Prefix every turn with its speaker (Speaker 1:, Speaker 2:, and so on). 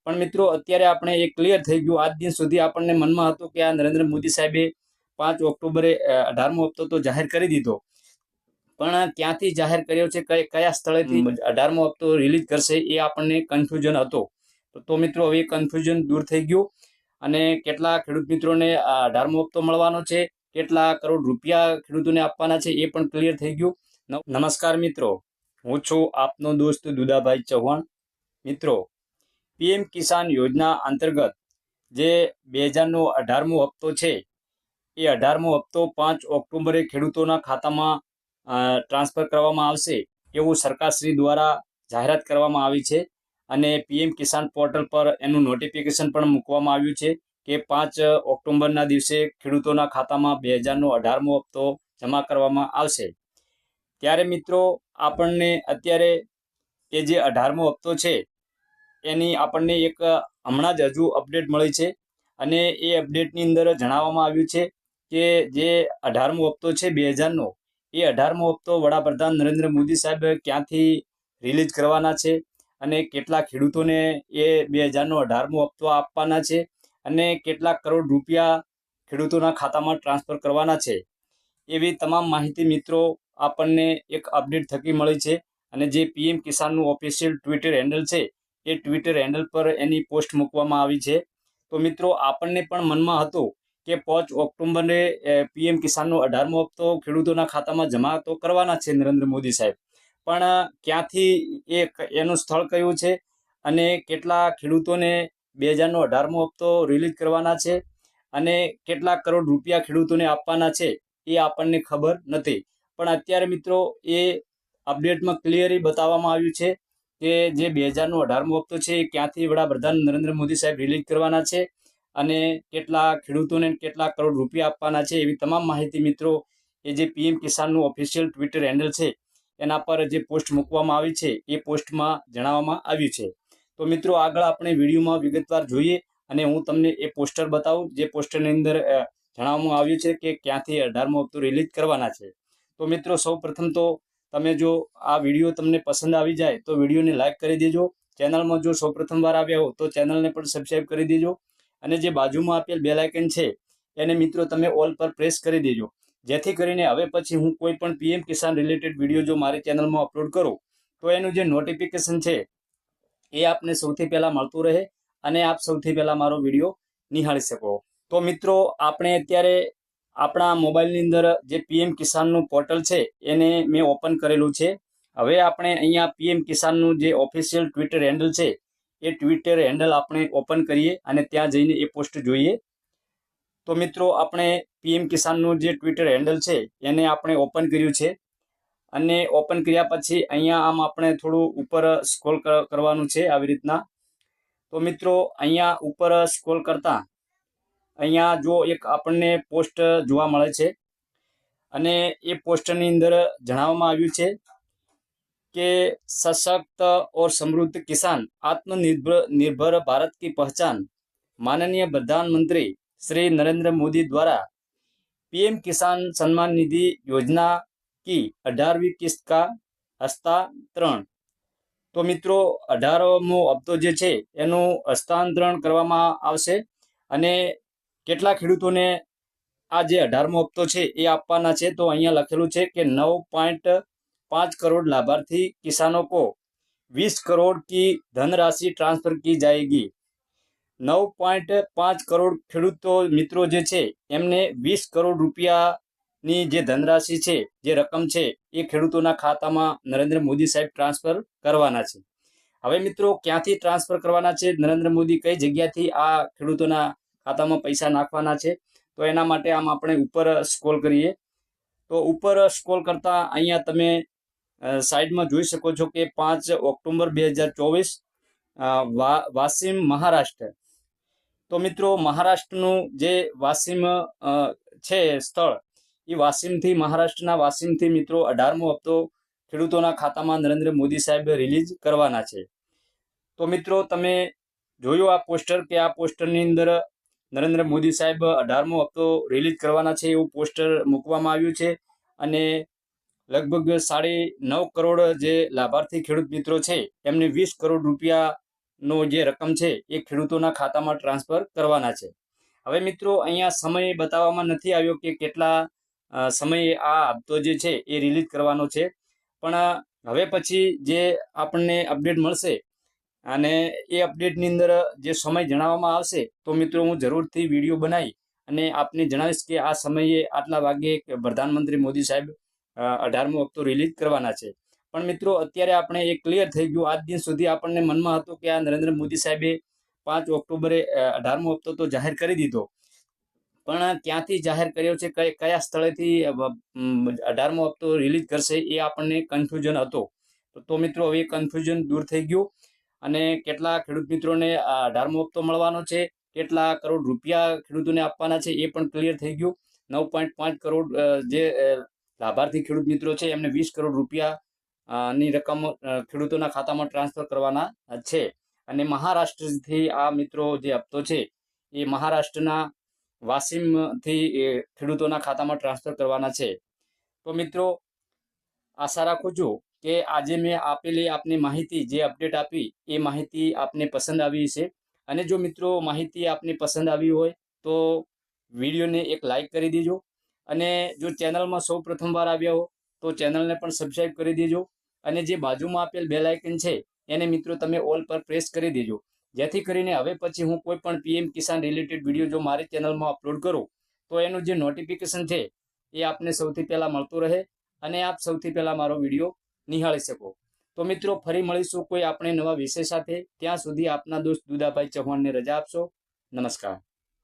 Speaker 1: પણ મિત્રો અત્યારે આપણે એ ક્લિયર થઈ ગયું। આજ દિન સુધી આપણને મનમાં હતું કે આ નરેન્દ્ર મોદી સાહેબે 5 ઓક્ટોબરે 18મો હપ્તો તો જાહેર કરી દીધો, પણ ક્યાંથી જાહેર કર્યો છે, કયા સ્થળેથી 18મો હપ્તો રિલીઝ કરશે એ આપણને કન્ફ્યુઝન હતો। તો મિત્રો હવે કન્ફ્યુઝન દૂર થઈ ગયું અને કેટલા ખેડૂત મિત્રોને 18મો હપ્તો મળવાનો છે, કેટલા કરોડ રૂપિયા ખેડૂતોને આપવાના છે એ પણ ક્લિયર થઈ ગયું। નમસ્કાર મિત્રો, હું છું આપનો દોસ્ત દુદાભાઈ ચૌહાણ। મિત્રો, પીએમ કિસાન યોજના અંતર્ગત જે 2018મો હપ્તો છે એ 18મો હપ્તો 5 ઓક્ટોબરે ખેડૂતોના ખાતામાં ટ્રાન્સફર કરવામાં આવશે એવું સરકારશ્રી દ્વારા જાહેરાત કરવામાં આવી છે અને પીએમ કિસાન પોર્ટલ પર એનું નોટિફિકેશન પણ મૂકવામાં આવ્યું છે કે 5 ઓક્ટોબરના દિવસે ખેડૂતોના ખાતામાં 2018મો હપ્તો જમા કરવામાં આવશે। ત્યારે મિત્રો, આપણને અત્યારે એ જે 18મો હપ્તો છે એની આપણને એક હમણાં જ હજુ અપડેટ મળી છે અને એ અપડેટની અંદર જણાવવામાં આવ્યું છે કે જે 18મો હપ્તો છે 2000નો, એ 18મો હપ્તો વડાપ્રધાન નરેન્દ્ર મોદી સાહેબ ક્યાંથી રિલીઝ કરવાના છે અને કેટલા ખેડૂતોને એ 2000નો 18મો હપ્તો આપવાના છે અને કેટલા કરોડ રૂપિયા ખેડૂતોના ખાતામાં ટ્રાન્સફર કરવાના છે, એવી તમામ માહિતી મિત્રો આપણને એક અપડેટ થકી મળી છે। અને જે પીએમ કિસાનનું ઓફિશિયલ ટ્વિટર હેન્ડલ છે એ ટ્વિટર હેન્ડલ પર એની પોસ્ટ મૂકવામાં આવી છે। તો મિત્રો, આપણને પણ મનમાં હતું કે 5 ઓક્ટોબરે પીએમ કિસાનનો 18મો હપ્તો ખેડૂતોના ખાતામાં જમા તો કરવાના છે નરેન્દ્ર મોદી સાહેબ, પણ ક્યાંથી એનું સ્થળ કયું છે અને કેટલા ખેડૂતોને 2000નો 18મો હપ્તો રિલીઝ કરવાના છે અને કેટલા કરોડ રૂપિયા ખેડૂતોને આપવાના છે એ આપણને ખબર નથી। પણ અત્યારે મિત્રો એ અપડેટમાં ક્લિયરલી બતાવવામાં આવ્યું છે કે જે 2000નો 18મો હપ્તો છે એ ક્યાંથી વડાપ્રધાન નરેન્દ્ર મોદી સાહેબ રિલીઝ કરવાના છે અને કેટલા ખેડૂતોને કેટલા કરોડ રૂપિયા આપવાના છે, એવી તમામ માહિતી મિત્રો એ જે પીએમ કિસાનનું ઓફિશિયલ ટ્વિટર હેન્ડલ છે એના પર જે પોસ્ટ મૂકવામાં આવી છે એ પોસ્ટમાં જણાવવામાં આવ્યું છે। તો મિત્રો, આગળ આપણે વિડીયોમાં વિગતવાર જોઈએ અને હું તમને એ પોસ્ટર બતાવું જે પોસ્ટરની અંદર જણાવવામાં આવ્યું છે કે ક્યાંથી 18મો હપ્તો રિલીઝ કરવાના છે। તો મિત્રો, સૌ પ્રથમ તો તમે જો આ વિડીયો તમને પસંદ આવી જાય તો વિડીયોને લાઇક કરી દેજો। ચેનલમાં જો સૌ પ્રથમવાર આવ્યા હો તો ચેનલને પણ સબસ્ક્રાઈબ કરી દેજો અને જે બાજુમાં આપેલ બેલ આઇકન છે એને મિત્રો તમે ઓલ પર પ્રેસ કરી દેજો, જેથી કરીને હવે પછી હું કોઈ પણ પીએમ કિસાન રિલેટેડ વિડીયો જો મારી ચેનલમાં અપલોડ કરું તો એનું જે નોટિફિકેશન છે એ આપને સૌથી પહેલાં મળતું રહે અને આપ સૌથી પહેલાં મારો વિડીયો નિહાળી શકો। તો મિત્રો, આપણે અત્યારે આપણા મોબાઈલની અંદર જે પીએમ કિસાનનું પોર્ટલ છે એને મેં ઓપન કરેલું છે। હવે આપણે અહીંયા પીએમ કિસાનનું જે ઓફિશિયલ ટ્વિટર હેન્ડલ છે એ ટ્વિટર હેન્ડલ આપણે ઓપન કરીએ અને ત્યાં જઈને એ પોસ્ટ જોઈએ। તો મિત્રો, આપણે પીએમ કિસાનનું જે ટ્વિટર હેન્ડલ છે એને આપણે ઓપન કર્યું છે અને ઓપન કર્યા પછી અહીંયા આમ આપણે થોડું ઉપર સ્ક્રોલ કરવાનું છે આવી રીતના। તો મિત્રો, અહીંયા ઉપર સ્ક્રોલ કરતા અહીંયા જો એક આપણને પોસ્ટ જોવા મળે છે અને એ પોસ્ટની અંદર જણાવવામાં આવ્યું છે કે सशक्त और समृद्ध किसान आत्मनिर्भर भारत की पहचान माननीय प्रधानमंत्री श्री नरेंद्र मोदी द्वारा पीएम किसान सम्मान निधि योजना की 18वीं किस्त का हस्तांतरण। તો મિત્રો, 18મો હપ્તો જે છે એનું હસ્તાંતરણ કરવામાં આવશે અને કેટલા ખેડૂતોને આ જે 18મો હપ્તો છે એ આપવાના છે તો અહીંયા લખેલું છે કે 9.5 करोड़ लाभार्थी किसानों को 20 करोड़ की धनराशि ट्रांसफर की जाएगी। 9.5 करोड़ ખેડૂતો મિત્રો જે છે એમને 20 કરોડ રૂપિયાની જે ધનરાશિ છે, જે રકમ છે એ ખેડૂતોના ખાતામાં નરેન્દ્ર મોદી સાહેબ ટ્રાન્સફર કરવાના છે। હવે મિત્રો, ક્યાંથી ટ્રાન્સફર કરવાના છે, નરેન્દ્ર મોદી કઈ જગ્યાથી આ ખેડૂતોના ખાતામાં પૈસા નાખવાના છે, તો એના માટે આમ આપણે ઉપર સ્ક્રોલ કરીએ તો ઉપર સ્ક્રોલ કરતા અહીંયા તમે સાઈડમાં જોઈ શકો છો કે 5 ઓક્ટોબર 2024 વાસીમ મહારાષ્ટ્ર। તો મિત્રો, મહારાષ્ટ્રનું જે વાસીમ છે સ્થળ એ વાસીમથી, મહારાષ્ટ્રના વાસીમથી મિત્રો 18મો હપ્તો ખેડૂતોના ખાતામાં નરેન્દ્ર મોદી સાહેબ રિલીઝ કરવાના છે। તો મિત્રો, તમે જોયું આ પોસ્ટર કે આ પોસ્ટરની અંદર નરેન્દ્ર મોદી સાહેબ 18મો હપ્તો રિલીઝ કરવાના છે એવું પોસ્ટર મૂકવામાં આવ્યું છે અને લગભગ 9.5 કરોડ જે લાભાર્થી ખેડૂત મિત્રો છે એમને 20 કરોડ રૂપિયા નો જે રકમ છે એ ખેડૂતોના ખાતામાં ટ્રાન્સફર કરવાના છે. હવે મિત્રો અહીંયા સમય બતાવવામાં નથી આવ્યો કે કેટલા સમયે આ હપ્તો જે છે એ રિલીઝ કરવાનો છે, પણ હવે પછી જે આપણને અપડેટ મળશે અને એ અપડેટની અંદર જે સમય જણાવવામાં આવશે તો મિત્રો હું જરૂરથી વિડીયો બનાવી અને આપને જણાવીશ કે આ સમયે આટલા વાગે પ્રધાનમંત્રી મોદી સાહેબ 18મો હપ્તો રિલીઝ કરવાના છે. પણ મિત્રો અત્યારે આપણે એ ક્લિયર થઈ ગયું. આજ દિન સુધી આપણને મનમાં હતું કે આ નરેન્દ્ર મોદી સાહેબે 5 ઓક્ટોબરે 18મો હપ્તો તો જાહેર કરી દીધો, પણ ક્યાંથી જાહેર કર્યો છે, કયા સ્થળેથી 18મો હપ્તો રિલીઝ કરશે એ આપણને કન્ફ્યુઝન હતો. તો મિત્રો હવે કન્ફ્યુઝન દૂર થઈ ગયું અને કેટલા ખેડૂત મિત્રોને 18મો હપ્તો મળવાનો છે, કેટલા કરોડ રૂપિયા ખેડૂતોને આપવાના છે એ પણ ક્લિયર થઈ ગયું. 9.5 કરોડ જે લાભાર્થી ખેડૂત મિત્રો છે એમને 20 કરોડ રૂપિયા ની રકમ ખેડૂતોના ખાતામાં ટ્રાન્સફર કરવાના છે. અને મહારાષ્ટ્રથી આ મિત્રો જે હપ્તો છે એ મહારાષ્ટ્રના વાસીમથી ખેડૂતોના ખાતામાં ટ્રાન્સફર કરવાના છે. તો મિત્રો આશા રાખું છું કે આજે મેં આપેલી આપની માહિતી જે અપડેટ આપી એ માહિતી આપને પસંદ આવી છે. અને જો મિત્રો માહિતી આપને પસંદ આવી હોય તો વિડીયોને એક લાઈક કરી દેજો અને જો ચેનલમાં સૌ પ્રથમવાર આવ્યા હો તો ચેનલને પણ સબસ્ક્રાઈબ કરી દેજો અને જે બાજુમાં આપેલ બેલ આઇકન છે એને મિત્રો તમે ઓલ પર પ્રેસ કરી દેજો, જેથી કરીને હવે પછી હું કોઈ પણ પીએમ કિસાન રિલેટેડ વિડીયો જો મારી ચેનલમાં અપલોડ કરું તો એનું જે નોટિફિકેશન છે એ આપને સૌથી પહેલાં મળતું રહે અને આપ સૌથી પહેલાં મારો વિડીયો નિહાળી શકો. તો મિત્રો ફરી મળીશું કોઈ આપણે નવા વિષય સાથે. ત્યાં સુધી આપના દોસ્ત દુદાભાઈ ચૌહાણને રજા આપશો. નમસ્કાર.